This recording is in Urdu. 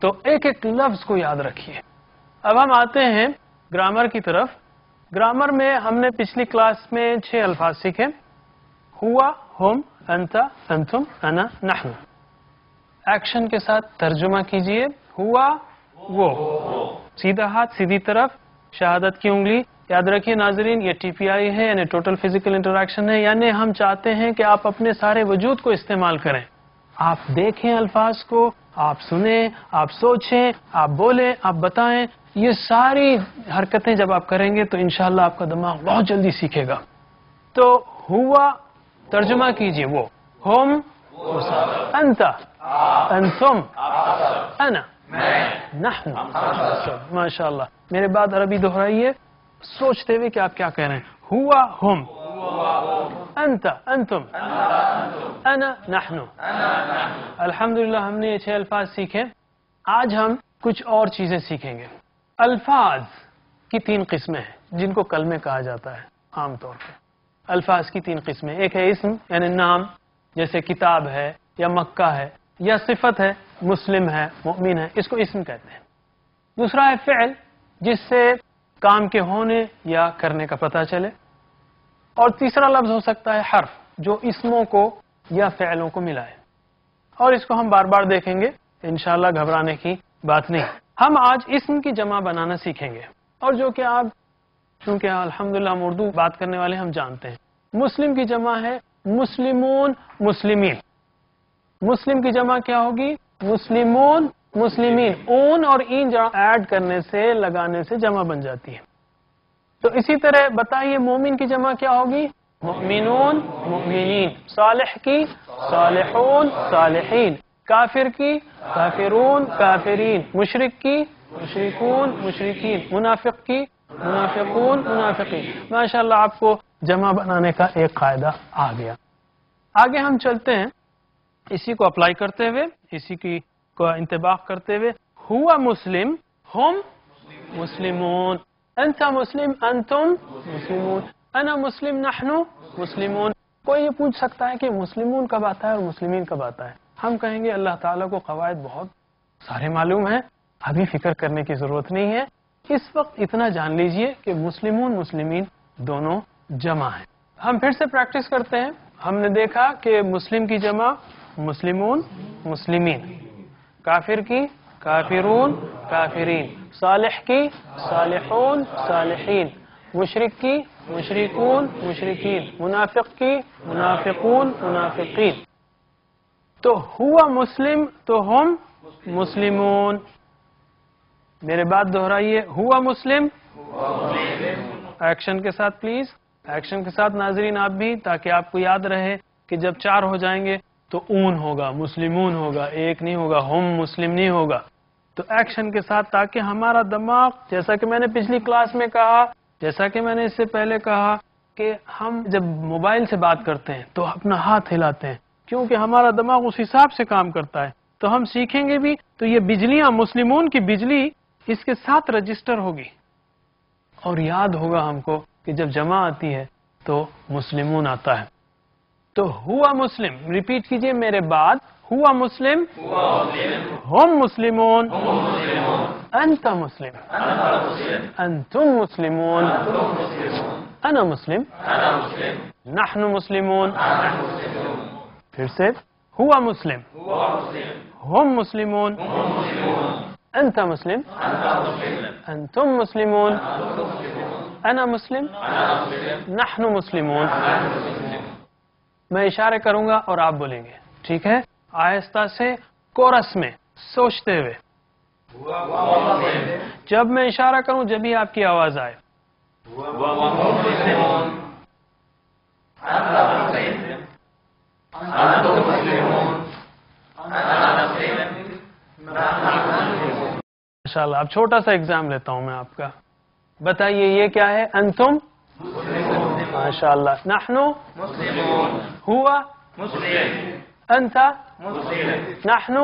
تو ایک ایک لفظ کو یاد رکھیے. اب ہم آتے ہیں گرامر کی طرف. گرامر میں ہم نے پچھلی کلاس میں 6 الفاظ سیکھے. ہوا، ہم، انت، انتم، انا، نحن. ایکشن کے ساتھ ترجمہ کیجئے. ہوا وہ، سیدھا ہاتھ سیدھی طرف، شہادت کی انگلی. یاد رکھیے ناظرین یہ ٹی پی آئی ہے یعنی ٹوٹل فزیکل انٹریکشن ہے، یعنی ہم چاہتے ہیں کہ آپ اپنے سارے وجود کو استعمال کریں. آپ دیکھیں الفاظ کو، آپ سنیں، آپ سوچیں، آپ بولیں، آپ بتائیں. یہ ساری حرکتیں جب آپ کریں گے تو انشاءاللہ آپ کا دماغ بہت جلدی سیکھے گا. تو ہوا ترجمہ کیجئے وہ، ہم انت، انتم، انا، نحن. ماشاءاللہ. میرے بعد عربی دہرائیے سوچتے ہوئے کہ آپ کیا کہہ رہے ہیں. ہوا ہم، انت انتم، انا نحن. الحمدللہ ہم نے یہ 6 الفاظ سیکھے. آج ہم کچھ اور چیزیں سیکھیں گے. الفاظ کی 3 قسمیں ہیں جن کو کلمے کہا جاتا ہے عام طور پہ. الفاظ کی 3 قسمیں. ایک ہے اسم یعنی نام، جیسے کتاب ہے یا مکہ ہے، یا صفت ہے مسلم ہے، مؤمن ہے، اس کو اسم کہتے ہیں. دوسرا ہے فعل جس سے کام کے ہونے یا کرنے کا پتہ چلے. اور تیسرا لفظ ہو سکتا ہے حرف جو اسموں کو یا فعلوں کو ملائے. اور اس کو ہم بار بار دیکھیں گے انشاءاللہ، گھبرانے کی بات نہیں. ہم آج اسم کی جمع بنانا سیکھیں گے، اور جو کہ آپ چونکہ الحمدللہ ہم اردو بات کرنے والے ہم جانتے ہیں. مسلم کی جمع ہے مسلمون، مسلمین. مسلم کی جمع کیا ہوگی؟ مسلمون، مسلمین. اون اور این ایڈ کرنے سے، لگانے سے جمع بن جاتی ہے. تو اسی طرح بتائیے مومن کی جمع کیا ہوگی؟ مؤمنون، مؤمنین. صالح کی صالحون، صالحین. کافر کی کافرون، کافرین. مشرک کی مشرکون، مشرکین. منافق کی منافقون، منافقین. ماشاءاللہ آپ کو جمع بنانے کا ایک قاعدہ آ گیا. آگے ہم چلتے ہیں اسی کو اپلائی کرتے ہوئے، اسی کی کو انطباق کرتے ہوئے. ہوا مسلم، ہم مسلمون. انت مسلم، انتم مسلمون. انا مسلم، نحن مسلمون. کوئی یہ پوچھ سکتا ہے کہ مسلمون کب آتا ہے اور مسلمین کب آتا ہے؟ ہم کہیں گے اللہ تعالیٰ کو قواعد بہت سارے معلوم ہیں، ابھی فکر کرنے کی ضرورت نہیں ہے. اس وقت اتنا جان لیجئے کہ مسلمون، مسلمین دونوں جمع ہیں. ہم پھر سے پریکٹس کرتے ہیں. ہم نے دیکھا کہ مسلم کی جمع مسلمون، مسلمین. کافر کی کافرون، کافرین. صالح کی صالحون، صالحین. مشرک کی مشرکون، مشرکین. منافق کی منافقون، منافقین. تو ہوا مسلم تو ہم مسلمون. میرے بات دہرائیے. ہوا مسلم، ایکشن کے ساتھ پلیز، ایکشن کے ساتھ ناظرین آپ بھی، تاکہ آپ کو یاد رہے کہ جب 4 ہو جائیں گے تو اون ہوگا، مسلمون ہوگا، ایک نہیں ہوگا، ہم مسلم نہیں ہوگا. تو ایکشن کے ساتھ، تاکہ ہمارا دماغ، جیسا کہ میں نے پچھلی کلاس میں کہا، جیسا کہ میں نے اس سے پہلے کہا کہ ہم جب موبائل سے بات کرتے ہیں تو اپنا ہاتھ ہلاتے ہیں، کیونکہ ہمارا دماغ اس حساب سے کام کرتا ہے. تو ہم سیکھیں گے بھی تو یہ بجلیاں، مسلمون کی بجلی اس کے ساتھ رجسٹر ہوگی، اور یاد ہوگا ہم کو کہ جب جمع آتی ہے تو مسلمون آتا ہے. تو ہوا مسلم، ریپیٹ کیجئے میرے بعد. ہوا مسلم، ہم مسلمون، انت مسلم، انتم مسلمون، انا مسلم، نحن مسلمون. پھر سے. ہوا مسلم، ہم مسلمون، انت مسلم، انتم مسلمون، انا مسلم، نحن مسلمون. میں اشارے کروں گا اور آپ بولیں گے، ٹھیک ہے؟ آہستہ سے کورس میں سوچتے ہوئے. جب میں اشارہ کروں جبھی آپ کی آواز آئے. ماشاءاللہ. اب چھوٹا سا ایگزام لیتا ہوں میں آپ کا. بتائیے یہ کیا ہے؟ انتم، ماشاءاللہ. نحن، ہوا، انت، نحن.